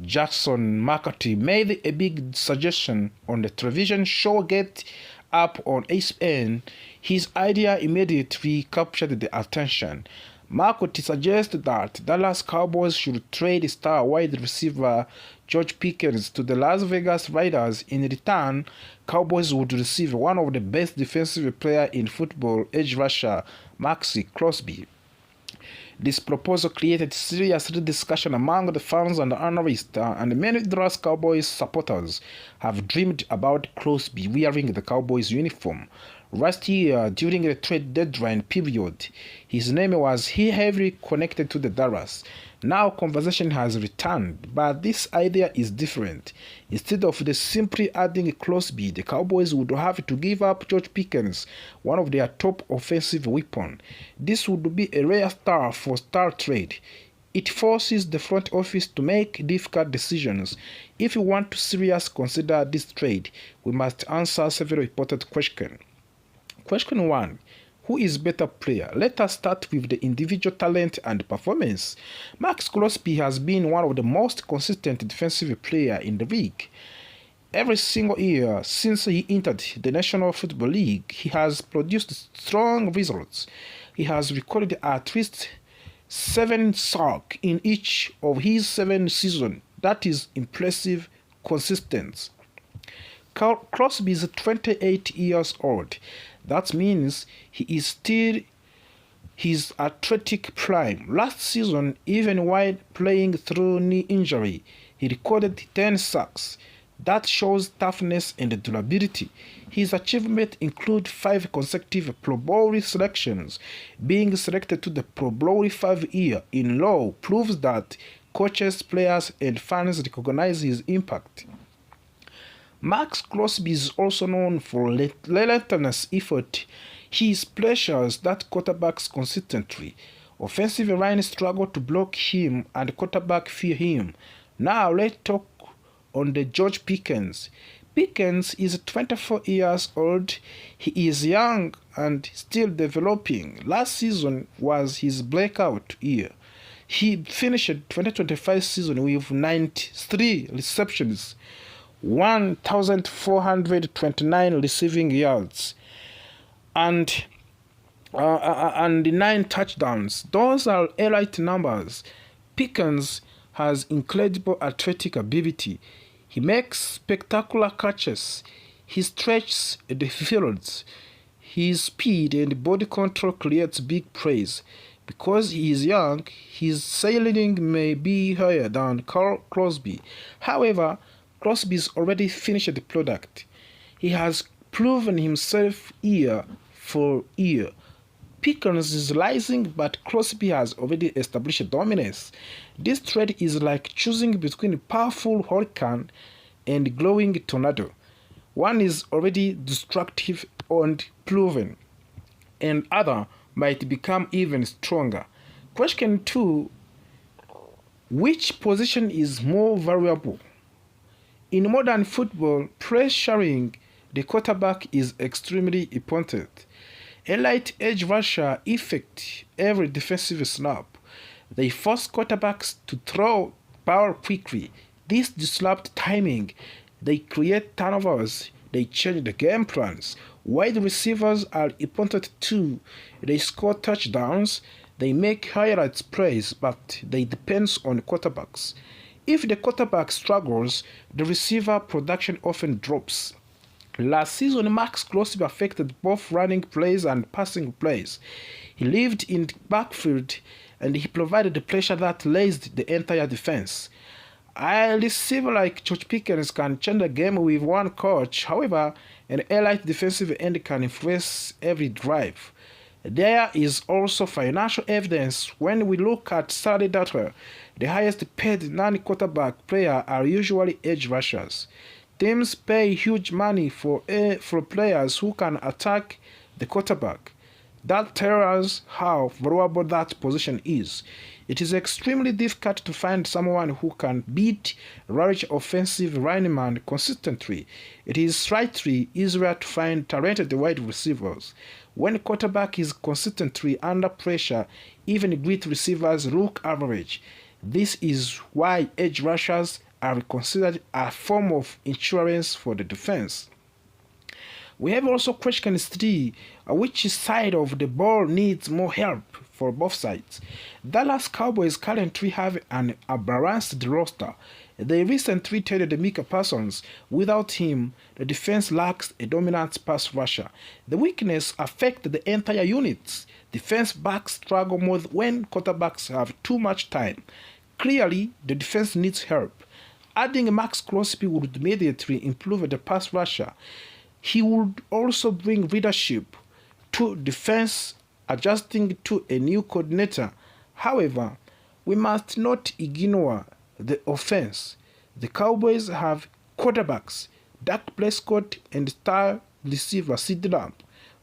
Jackson McCarthy made a big suggestion on the television show Get Up on ESPN. His idea immediately captured the attention. McCarthy suggested that Dallas Cowboys should trade star wide receiver George Pickens to the Las Vegas Raiders. In return, Cowboys would receive one of the best defensive players in football, edge rusher Maxi Crosby. This proposal created serious discussion among the fans and analysts, and many Dallas Cowboys supporters have dreamed about Crosby wearing the Cowboys uniform. Last year, during the trade deadline period, his name was heavily connected to the Dallas. Now conversation has returned, but this idea is different. Instead of simply adding Crosby, the Cowboys would have to give up George Pickens, one of their top offensive weapons. This would be a rare star for star trade. It forces the front office to make difficult decisions. If we want to seriously consider this trade, we must answer several important questions. Question 1. Who is better player? Let us start with the individual talent and performance. Max Crosby has been one of the most consistent defensive players in the league. Every single year since he entered the National Football League, he has produced strong results. He has recorded at least 7 sacks in each of his 7 seasons. That is impressive consistency. Crosby is 28 years old. That means he is still his athletic prime. Last season, even while playing through knee injury, he recorded 10 sacks. That shows toughness and durability. His achievements include 5 consecutive Pro Bowl selections. Being selected to the Pro Bowl 5 years in a row proves that coaches, players, and fans recognize his impact. Max Crosby is also known for relentless effort. He pressures that quarterbacks consistently. Offensive line struggle to block him and quarterback fear him. Now let's talk on the George Pickens. Pickens is 24 years old. He is young and still developing. Last season was his breakout year. He finished 2025 season with 93 receptions, 1,429 receiving yards, and 9 touchdowns. Those are elite numbers. Pickens has incredible athletic ability. He makes spectacular catches. He stretches the fields. His speed and body control creates big plays. Because he is young, his ceiling may be higher than Crosby. However, Crosby's already finished the product. He has proven himself year for year. Pickens is rising, but Crosby has already established dominance. This trade is like choosing between a powerful hurricane and a glowing tornado. One is already destructive and proven, and other might become even stronger. Question 2. Which position is more valuable? In modern football, pressuring the quarterback is extremely important. Elite edge rusher affect every defensive snap. They force quarterbacks to throw power quickly. This disrupts timing. They create turnovers. They change the game plans. Wide receivers are important too. They score touchdowns. They make highlights plays, but they depend on quarterbacks. If the quarterback struggles, the receiver production often drops. Last season, Max Crosby affected both running plays and passing plays. He lived in the backfield and he provided the pressure that raised the entire defense. A receiver like George Pickens can change the game with one coach. However, an elite defensive end can influence every drive. There is also financial evidence. When we look at salary data, the highest paid non-quarterback players are usually edge rushers. Teams pay huge money for players who can attack the quarterback. That tells us how valuable that position is. It is extremely difficult to find someone who can beat large offensive linemen consistently. It is slightly easier to find talented wide receivers. When a quarterback is consistently under pressure, even great receivers look average. This is why edge rushers are considered a form of insurance for the defense. We have also question 3, which side of the ball needs more help for both sides. Dallas Cowboys currently have a balanced roster. They recently traded Micah Parsons. Without him, the defense lacks a dominant pass rusher. The weakness affects the entire unit. Defense backs struggle more when quarterbacks have too much time. Clearly, the defense needs help. Adding Max Crosby would immediately improve the pass rusher. He would also bring leadership to defense, adjusting to a new coordinator. However, we must not ignore the offense. The Cowboys have quarterbacks, Dak Prescott and star receiver CeeDee Lamb.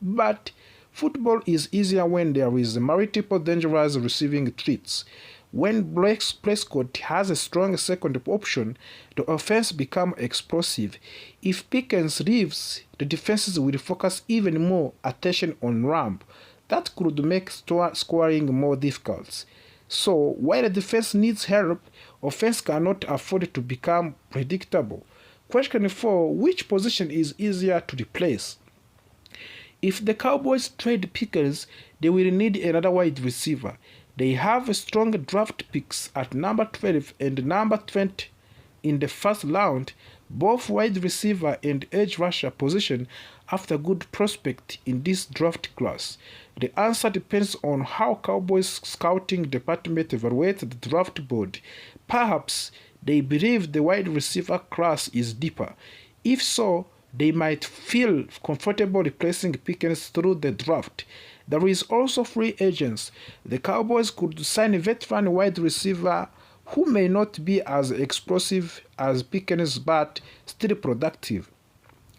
But football is easier when there is multiple dangerous receiving threats. When Prescott has a strong second option, the offense becomes explosive. If Pickens leaves, the defenses will focus even more attention on Lamb. That could make scoring more difficult. So, while the defense needs help, offense cannot afford to become predictable. Question 4. Which position is easier to replace? If the Cowboys trade Pickens, they will need another wide receiver. They have strong draft picks at number 12 and number 20 in the first round. Both wide receiver and edge rusher position after good prospect in this draft class. The answer depends on how Cowboys scouting department evaluates the draft board. Perhaps they believe the wide receiver class is deeper. If so, they might feel comfortable replacing Pickens through the draft. There is also free agents. The Cowboys could sign a veteran wide receiver who may not be as explosive as Pickens but still productive.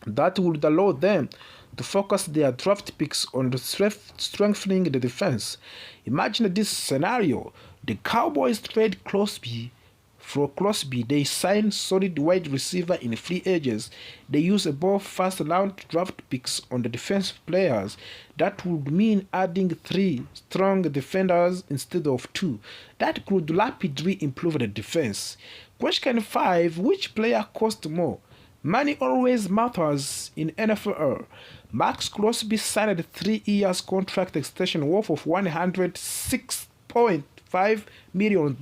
That would allow them to focus their draft picks on strengthening the defense. Imagine this scenario. The Cowboys trade Crosby. For Crosby, they sign solid wide receiver in free agents. They use both first-round draft picks on the defensive players. That would mean adding 3 strong defenders instead of 2. That could rapidly improve the defense. Question 5. Which player costs more? Money always matters in NFL. Max Crosby signed a 3-year contract extension worth of $106.5 million.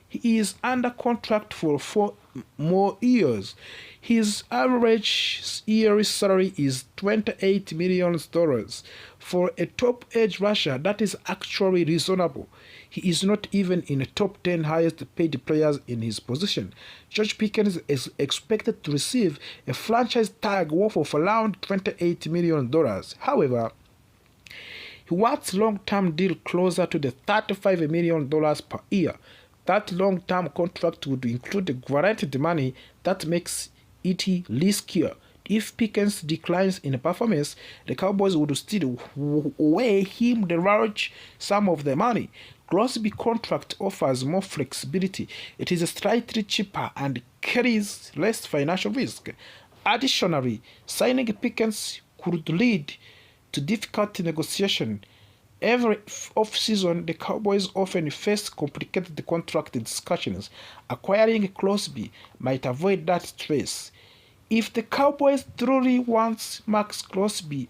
He is under contract for 4 more years. His average yearly salary is $28 million. For a top edge rusher, that is actually reasonable. He is not even in the top 10 highest paid players in his position. George Pickens is expected to receive a franchise tag worth of around $28 million. However, he wants a long-term deal closer to the $35 million per year. That long-term contract would include the guaranteed money that makes it riskier. If Pickens declines in performance, the Cowboys would still weigh him the large sum of the money. Crosby contract offers more flexibility. It is slightly cheaper and carries less financial risk. Additionally, signing Pickens could lead to difficult negotiation. Every off-season, the Cowboys often face complicated contract discussions. Acquiring Crosby might avoid that stress. If the Cowboys truly want Max Crosby,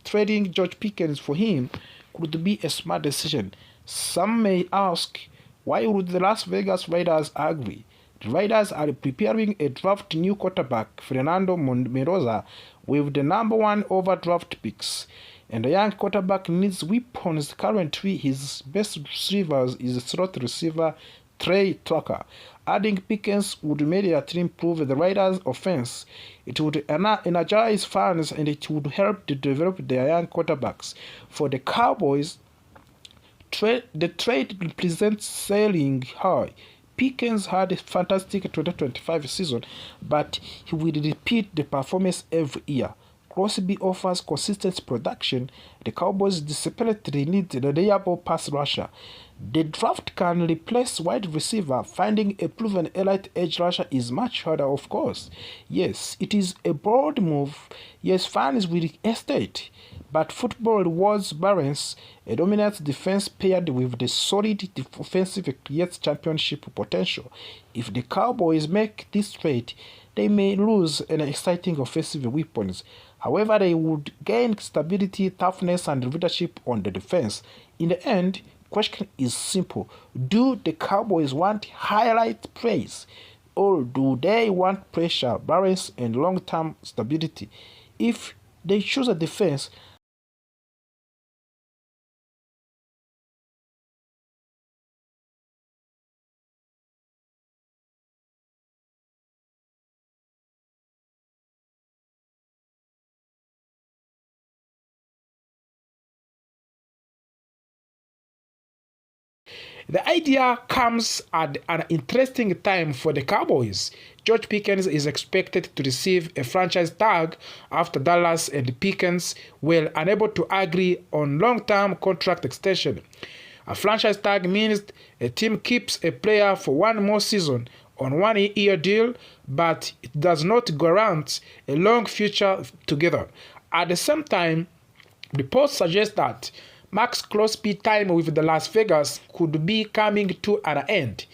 trading George Pickens for him could be a smart decision. Some may ask, why would the Las Vegas Raiders agree? The Raiders are preparing a draft new quarterback, Fernando Mendoza, with the number 1 overdraft picks. And the young quarterback needs weapons. Currently, his best receivers is slot receiver Trey Tucker. Adding Pickens would immediately improve the Raiders' offense. It would energize fans and it would help to develop their young quarterbacks. For the Cowboys, the trade represents selling high. Pickens had a fantastic 2025 season, but he will repeat the performance every year. Crosby offers consistent production. The Cowboys desperately need a reliable pass rusher. The draft can replace wide receiver. Finding a proven elite edge rusher is much harder, of course. Yes, it is a bold move. Yes, fans will hesitate. but football rewards balance. A dominant defense paired with the solid offensive creates championship potential. If the Cowboys make this trade, they may lose an exciting offensive weapons. However, they would gain stability, toughness, and leadership on the defense. In the end, question is simple. Do the Cowboys want highlight plays, or do they want pressure, balance, and long-term stability? If they choose a defense, the idea comes at an interesting time for the Cowboys. George Pickens is expected to receive a franchise tag after Dallas and Pickens were unable to agree on long-term contract extension. A franchise tag means a team keeps a player for one more season on a one-year deal, but it does not guarantee a long future together. At the same time, reports suggest that Max Crosby's time with the Las Vegas could be coming to an end.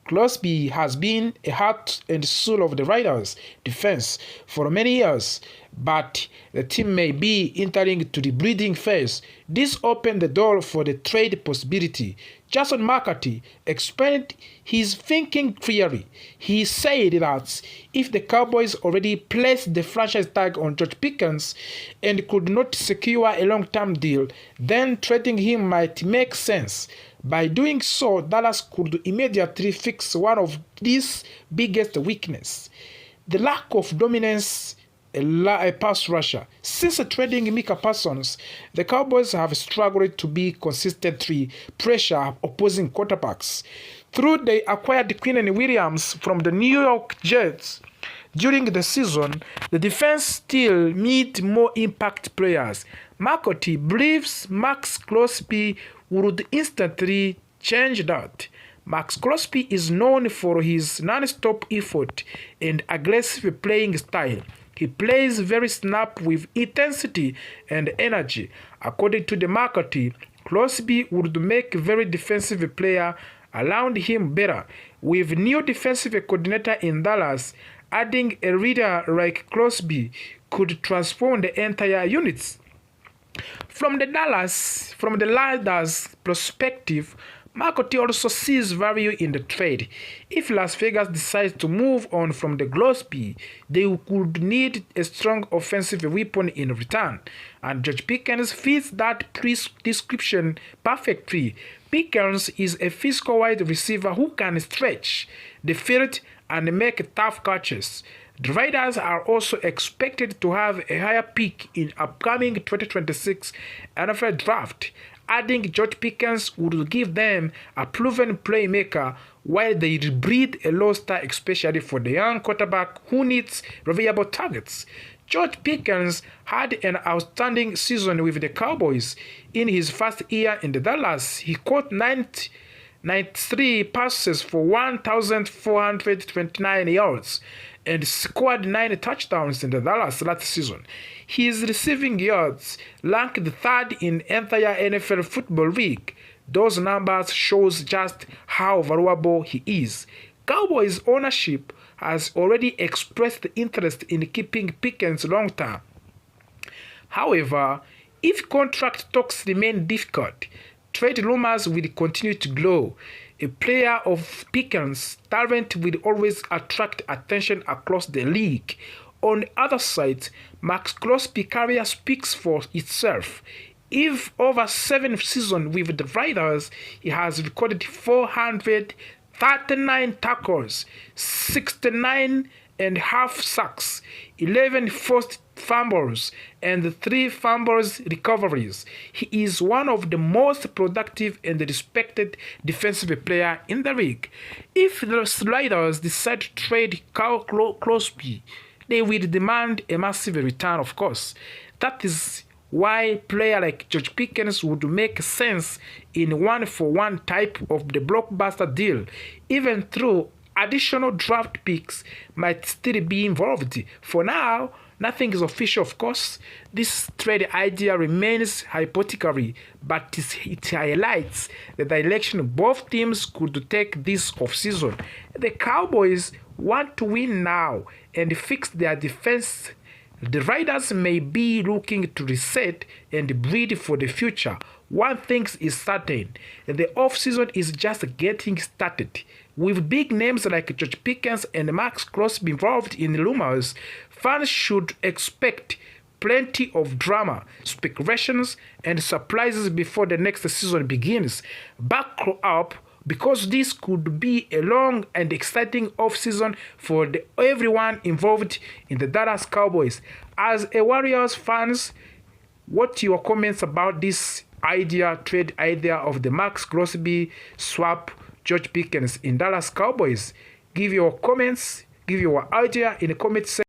Crosby has been a heart and soul of the Raiders' defense for many years, but the team may be entering to the breeding phase. This opened the door for the trade possibility. Jason McCarthy explained his thinking clearly. He said that if the Cowboys already placed the franchise tag on George Pickens and could not secure a long-term deal, then trading him might make sense. By doing so, Dallas could immediately fix one of these biggest weaknesses: the lack of dominance a pass rusher. Since trading Micah Parsons, the Cowboys have struggled to be consistently pressure opposing quarterbacks. Through they acquired Quinnen Williams from the New York Jets during the season, the defense still needs more impact players. McCarthy believes Max Crosby would instantly change that. Max Crosby is known for his non-stop effort and aggressive playing style. He plays very snap with intensity and energy. According to the McCarthy, Crosby would make a very defensive player around him better. With new defensive coordinator in Dallas, adding a leader like Crosby could transform the entire units. From the Raiders' perspective, McCarthy also sees value in the trade. If Las Vegas decides to move on from the Crosby, they would need a strong offensive weapon in return, and George Pickens fits that description perfectly. Pickens is a physical wide receiver who can stretch the field and make tough catches. The Raiders are also expected to have a higher pick in upcoming 2026 NFL draft. Adding George Pickens would give them a proven playmaker while they breed a roster especially for the young quarterback who needs reliable targets. George Pickens had an outstanding season with the Cowboys. In his first year in the Dallas, he caught 93 passes for 1,429 yards and scored 9 touchdowns in the Dallas last season. His receiving yards ranked third in entire NFL Football League. Those numbers shows just how valuable he is. Cowboys ownership has already expressed interest in keeping Pickens long term. However, if contract talks remain difficult, trade rumors will continue to grow. A player of Pickens' talent will always attract attention across the league. On the other side, Max Crosby's career speaks for itself. If over 7 seasons with the Raiders, he has recorded 439 tackles, 69 and half sacks, 11 forced fumbles, and 3 fumbles recoveries. He is one of the most productive and respected defensive players in the league. If the Raiders decide to trade Crosby, they will demand a massive return, of course. That is why a player like George Pickens would make sense in one-for-one type of the blockbuster deal, even though additional draft picks might still be involved. For now, Nothing is official, of course. This trade idea remains hypothetical, but it highlights the direction both teams could take this offseason. The Cowboys want to win now and fix their defense. The Riders may be looking to reset and breed for the future. One thing is certain, the offseason is just getting started. With big names like George Pickens and Max Crosby involved in rumors, fans should expect plenty of drama, speculations, and surprises before the next season begins. Buckle up, because this could be a long and exciting offseason for everyone involved in the Dallas Cowboys. As a Warriors fans, what your comments about this trade idea of the Max Crosby swap George Pickens in Dallas Cowboys? Give your comments, give your idea in the comment section.